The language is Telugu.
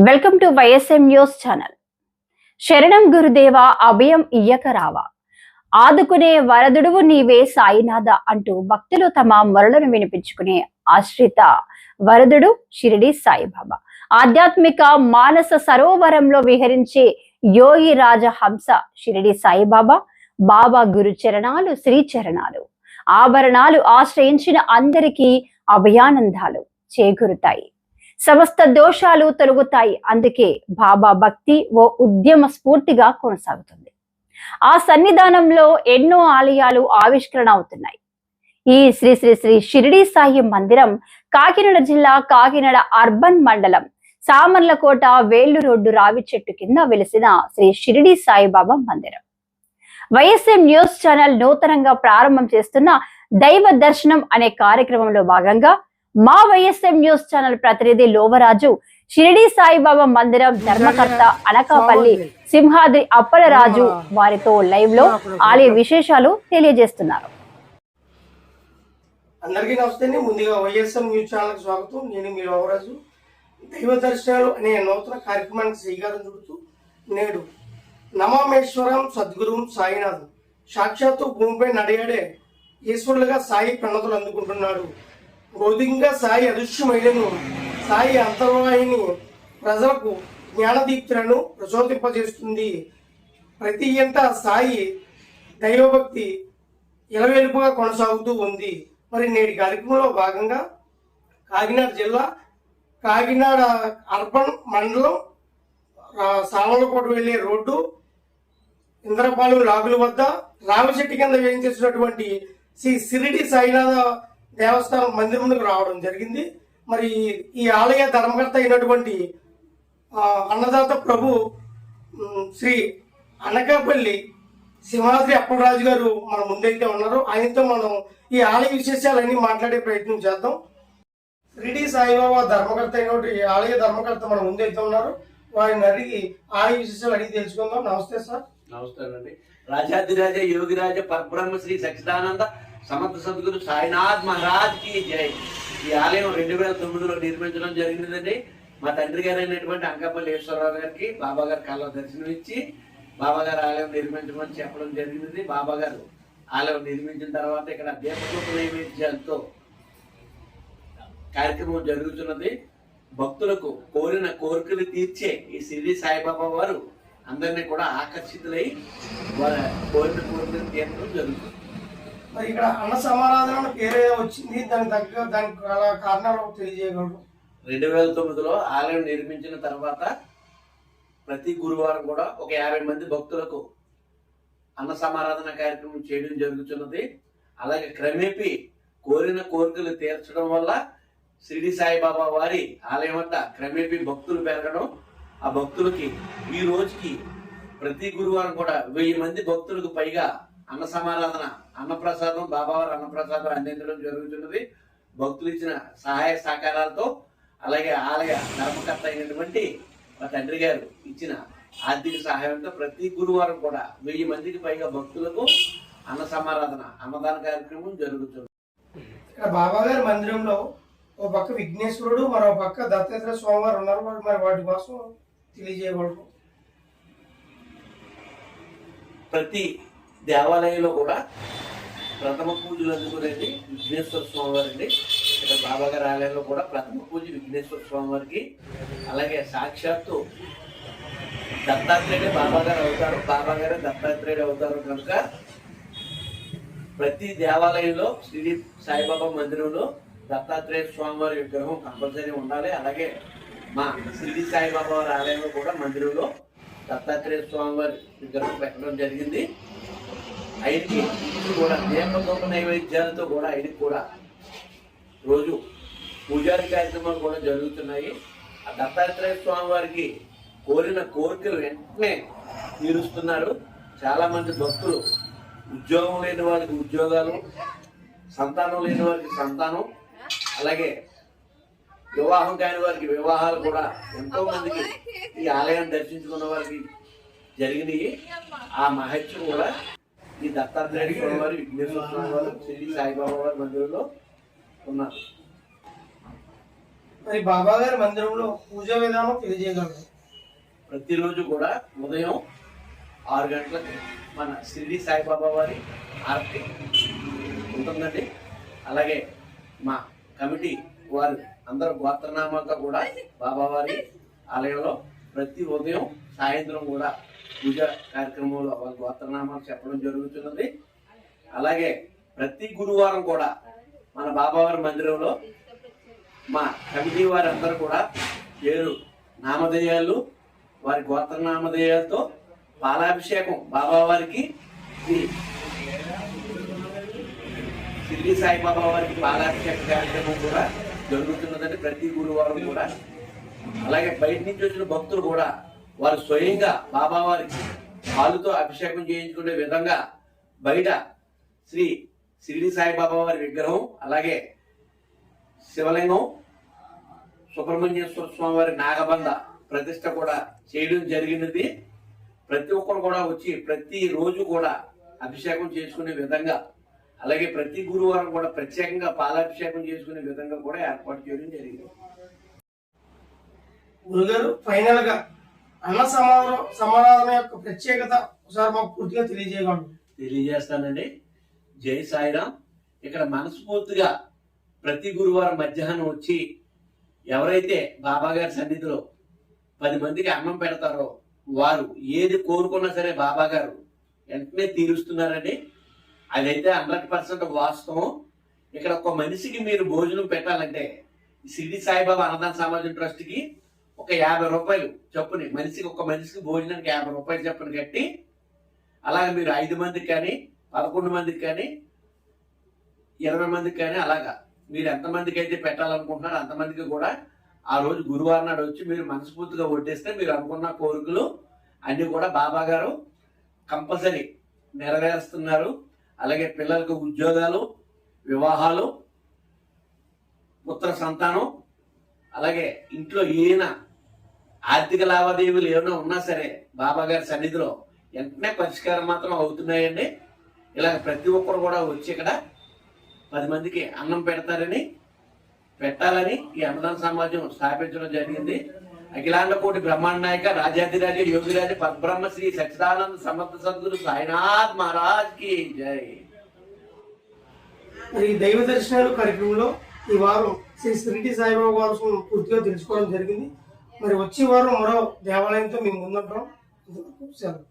Welcome to YSM news channel. శరణం గురుదేవ అభయం ఇయ్యక రావా, ఆదుకునే వరదుడువు నీవే సాయినాథ అంటూ భక్తులు తమ మొరలను వినిపించుకునే ఆశ్రిత వరదుడు షిరిడి సాయిబాబా. ఆధ్యాత్మిక మానస సరోవరంలో విహరించే యోగి రాజహంస షిరిడి సాయిబాబా. బాబా గురు చరణాలు, శ్రీ చరణాలు, ఆభరణాలు ఆశ్రయించిన అందరికీ అభయానందాలు చేకూరుతాయి, సమస్త దోషాలు తొలగుతాయి. అందుకే బాబా భక్తి ఓ ఉద్యమ స్ఫూర్తిగా కొనసాగుతుంది. ఆ సన్నిధానంలో ఎన్నో ఆలయాలు ఆవిష్కరణ అవుతున్నాయి. ఈ శ్రీ శ్రీ శ్రీ షిరిడి సాయి మందిరం కాకినాడ జిల్లా కాకినాడ అర్బన్ మండలం సామర్లకోట వేళ్లు రోడ్డు రావి చెట్టు కింద వెలిసిన శ్రీ షిరిడి సాయిబాబా మందిరం. వైఎస్ఎం న్యూస్ ఛానల్ నూతనంగా ప్రారంభం చేస్తున్న దైవ దర్శనం అనే కార్యక్రమంలో భాగంగా మా వైఎస్ఎం న్యూస్ ఛానల్ ప్రతినిధి లోవరాజు షిరిడి సాయిబాబా మందిరం ధర్మకర్త అనకాపల్లి సింహాద్రి అప్పలరాజు వారితో లైవ్ లో ఆలయ విశేషాలు తెలియజేస్తున్నారు. అందరికీ నమస్తే. ముందుగా వైఎస్ఎం న్యూస్ ఛానల్ స్వాగతం. నేను మీ లోవరాజు. దైవ దర్శనాలు అనే నూతన కార్యక్రమానికి శ్రీకారం చుడుతూ నేడు నమామేశ్వరం సద్గురు సాయినాథ్ సాక్షాత్తు భూమిపై నడియాడే ఈశ్వరులుగా సాయి ప్రణతులు అందుకుంటున్నాడు. బౌద్ధికంగా సాయి అదృశ్యమైనను సాయి అంతర్వాహిని ప్రజలకు జ్ఞానదీప్తులను ప్రచోదింపజేస్తుంది. ప్రతి ఇంట సాయి దైవభక్తి ఇలవేలుపుగా కొనసాగుతూ ఉంది. మరి నేటి కార్యక్రమంలో భాగంగా కాకినాడ జిల్లా కాకినాడ అర్బన్ మండలం సామర్లకోట వెళ్లే రోడ్డు ఇంద్రపాలెం లాగుల వద్ద రామచెట్టు కింద వేయించేసినటువంటి శ్రీ షిరిడి సాయినాథ దేవస్థానం మందిరంలోకి రావడం జరిగింది. మరి ఈ ఆలయ ధర్మకర్త అయినటువంటి అన్నదాత ప్రభు శ్రీ అనకాపల్లి సింహాద్రి అప్పలరాజు గారు మన ముందైతే ఉన్నారు. ఆయనతో మనం ఈ ఆలయ విశేషాలన్నీ మాట్లాడే ప్రయత్నం చేద్దాం. షిరిడి సాయిబాబా ధర్మకర్త అయినటువంటి ఆలయ ధర్మకర్త మన ముందైతే ఉన్నారు. వారిని అడిగి ఆలయ విశేషాలు అడిగి తెలుసుకుందాం. నమస్తే సార్. నమస్తే అండి. రాజాదిరాజ యోగిరాజ పరబ్రహ్మ శ్రీ సచ్చిదానంద సమర్థ సద్గురు సాయినాథ్ మహారాజ్ కి జై. ఈ ఆలయం 2009లో నిర్మించడం జరిగిందండి. మా తండ్రి గారు అయినటువంటి అంకాపల్లి ఈశ్వరరావు గారికి బాబా గారి కళ్ళ దర్శనం ఇచ్చి బాబా గారు ఆలయం నిర్మించమని చెప్పడం జరిగింది. బాబా గారు ఆలయం నిర్మించిన తర్వాత ఇక్కడ దీపదూప నైవేద్యాలతో కార్యక్రమం జరుగుతున్నది. భక్తులకు కోరిన కోరికలు తీర్చే ఈ షిరిడి సాయిబాబా వారు అందరినీ కూడా ఆకర్షితులై వారి కోరిన కోరికలు తీర్చడం జరుగుతుంది. మరి ఇక్కడ అన్న సమారాధన పేరే వచ్చింది, దానికి కారణాలు తెలియజేయగలరు? 2009లో ఆలయం నిర్మించిన తర్వాత ప్రతి గురువారం కూడా ఒక 50 మంది భక్తులకు అన్న సమారాధన కార్యక్రమం చేయడం జరుగుతున్నది. అలాగే క్రమేపీ కోరిన కోరికలు తీర్చడం వల్ల షిరిడి సాయిబాబా వారి ఆలయం వద్ద క్రమేపీ భక్తులు పెరగడం, ఆ భక్తులకి ఈ రోజుకి ప్రతి గురువారం కూడా 1000 మంది భక్తులకు పైగా అన్న సమారాధన అన్నప్రసాదం బాబావారి అన్నప్రసాదం అందించడం జరుగుతున్నది. భక్తులు ఇచ్చిన సహాయ సహకారాలతో అలాగే ఆలయ ధర్మకర్త అయినటువంటి మా తండ్రి గారు ఇచ్చిన ఆర్థిక సహాయంతో ప్రతి గురువారం కూడా 1000 మందికి పైగా భక్తులకు అన్న సమారాధన అన్నదాన కార్యక్రమం జరుగుతుంది. ఇక్కడ బాబా గారి మందిరంలో ఓ పక్క విఘ్నేశ్వరుడు, మరో పక్క దత్తాత్రేయ స్వామి వారు ఉన్నారు. మరి వాటి కోసం తెలియజేయగలరు? ప్రతి దేవాలయంలో కూడా ప్రథమ పూజలు అందుకునేది విఘ్నేశ్వర స్వామి వారండి. ఇక్కడ బాబా గారి ఆలయంలో కూడా ప్రథమ పూజ విఘ్నేశ్వర స్వామి వారికి, అలాగే సాక్షాత్తు దత్తాత్రేయుడే బాబా గారు అవుతారు, బాబా గారే దత్తాత్రేయుడు అవుతారు. కనుక ప్రతి దేవాలయంలో షిరిడి సాయిబాబా మందిరంలో దత్తాత్రేయ స్వామి వారి విగ్రహం కంపల్సరీ ఉండాలి. అలాగే మా షిరిడి సాయిబాబా వారి ఆలయంలో కూడా మందిరంలో దత్తాత్రేయ స్వామి వారి విగ్రహం పెట్టడం జరిగింది. ఆయనకి కూడా దీపదూప నైవేద్యాలతో కూడా ఆయనకి కూడా రోజు పూజారి కార్యక్రమాలు కూడా జరుగుతున్నాయి. ఆ దత్తాత్రేయ స్వామి వారికి కోరిన కోరికలు వెంటనే తీరుస్తున్నారు. చాలా మంది భక్తులు ఉద్యోగం లేని వారికి ఉద్యోగాలు, సంతానం లేని వారికి సంతానం, అలాగే వివాహం కాని వారికి వివాహాలు కూడా ఎంతో మందికి ఈ ఆలయాన్ని దర్శించుకున్న వారికి జరిగినాయి. ఆ మహత్యం కూడా ఈ దత్తాత్రేయ స్వామి వారి విఘ్నేశ్వర స్వామి వారు షిరిడి సాయిబాబా వారి మందిరంలో ఉన్నారు. మరి బాబా గారి మందిరంలో పూజా విధానం తెలియజేయగలరు? ప్రతిరోజు కూడా ఉదయం 6 గంటలకు మన షిరిడి సాయిబాబా వారి ఆరతి ఉంటుందండి. అలాగే మా కమిటీ వారు అందరూ గోత్రనామాలతో కూడా బాబావారి ఆలయంలో ప్రతి ఉదయం సాయంత్రం కూడా పూజ కార్యక్రమంలో వాళ్ళ గోత్రనామాలు చెప్పడం జరుగుతున్నది. అలాగే ప్రతి గురువారం కూడా మన బాబావారి మందిరంలో మా కమిటీ వారి అందరూ కూడా పేరు నామధేయాలు వారి గోత్రనామధేయాలతో పాలాభిషేకం బాబావారికి షిరిడి సాయిబాబా వారికి పాలాభిషేక కార్యక్రమం కూడా జరుగుతున్నదండి ప్రతి గురువారం కూడా. అలాగే బయట నుంచి వచ్చిన భక్తులు కూడా వారు స్వయంగా బాబా వారికి పాలుతో అభిషేకం చేయించుకునే విధంగా బయట శ్రీ షిరిడి సాయిబాబా వారి విగ్రహం, అలాగే శివలింగం, సుబ్రహ్మణ్యేశ్వర స్వామి వారి నాగబంధ ప్రతిష్ట కూడా చేయడం జరిగినది. ప్రతి ఒక్కరు కూడా వచ్చి ప్రతి రోజు కూడా అభిషేకం చేసుకునే విధంగా, అలాగే ప్రతి గురువారం కూడా ప్రత్యేకంగా పాలాభిషేకం చేసుకునే విధంగా కూడా ఏర్పాటు చేయడం జరిగింది. గురుగారు, ఫైనల్ గా అన్న సమారాధన యొక్క ప్రత్యేకత ఒకసారి మాకు పూర్తిగా తెలియజేస్తానండి. జై సాయిరాం. ఇక్కడ మనస్ఫూర్తిగా ప్రతి గురువారం మధ్యాహ్నం వచ్చి ఎవరైతే బాబా గారి సన్నిధిలో 10 మందికి అన్నం పెడతారో వారు ఏది కోరుకున్నా సరే బాబా గారు వెంటనే తీరుస్తున్నారండి. అదైతే 100% వాస్తవం. ఇక్కడ ఒక మనిషికి మీరు భోజనం పెట్టాలంటే షిరిడి సాయిబాబా అన్నదాన సమాజం ట్రస్ట్ కి ఒక 50 రూపాయలు చొప్పుని ఒక మనిషికి భోజనానికి 50 రూపాయలు చొప్పున కట్టి, అలాగే మీరు 5 మందికి కానీ 11 మందికి కానీ 20 మందికి కానీ అలాగా మీరు ఎంతమందికి అయితే పెట్టాలనుకుంటున్నారో అంతమందికి కూడా ఆ రోజు గురువారం నాడు వచ్చి మీరు మనస్ఫూర్తిగా వడ్డిస్తే మీరు అనుకున్న కోరికలు అన్ని కూడా బాబా గారు కంపల్సరీ నెరవేరుస్తున్నారు. అలాగే పిల్లలకు ఉద్యోగాలు, వివాహాలు, పుత్ర సంతానం, అలాగే ఇంట్లో ఏమైనా ఆర్థిక లావాదేవీలు ఏమైనా ఉన్నా సరే బాబా గారి సన్నిధిలో వెంటనే పరిష్కారం మాత్రం అవుతున్నాయండి. ఇలాగ ప్రతి ఒక్కరు కూడా వచ్చి ఇక్కడ 10 మందికి అన్నం పెట్టాలని ఈ అన్నదాన సమాజం స్థాపించడం జరిగింది. అఖిలాండ కోటి బ్రహ్మాండ నాయక రాజాధిరాజ యోగిరాజ పద్బ్రహ్మ శ్రీ సచ్చిదానంద సమర్థ సద్గురు సాయినాథ్ మహారాజ్ కి జై. మరి దైవ దర్శనాలు కార్యక్రమంలో ఈ వారం శ్రీ షిరిడి సాయిబాబా వారు పూర్తిగా తెలుసుకోవడం జరిగింది. మరి వచ్చే వారం మరో దేవాలయంతో మేము ముందుంటాం. సెలవు.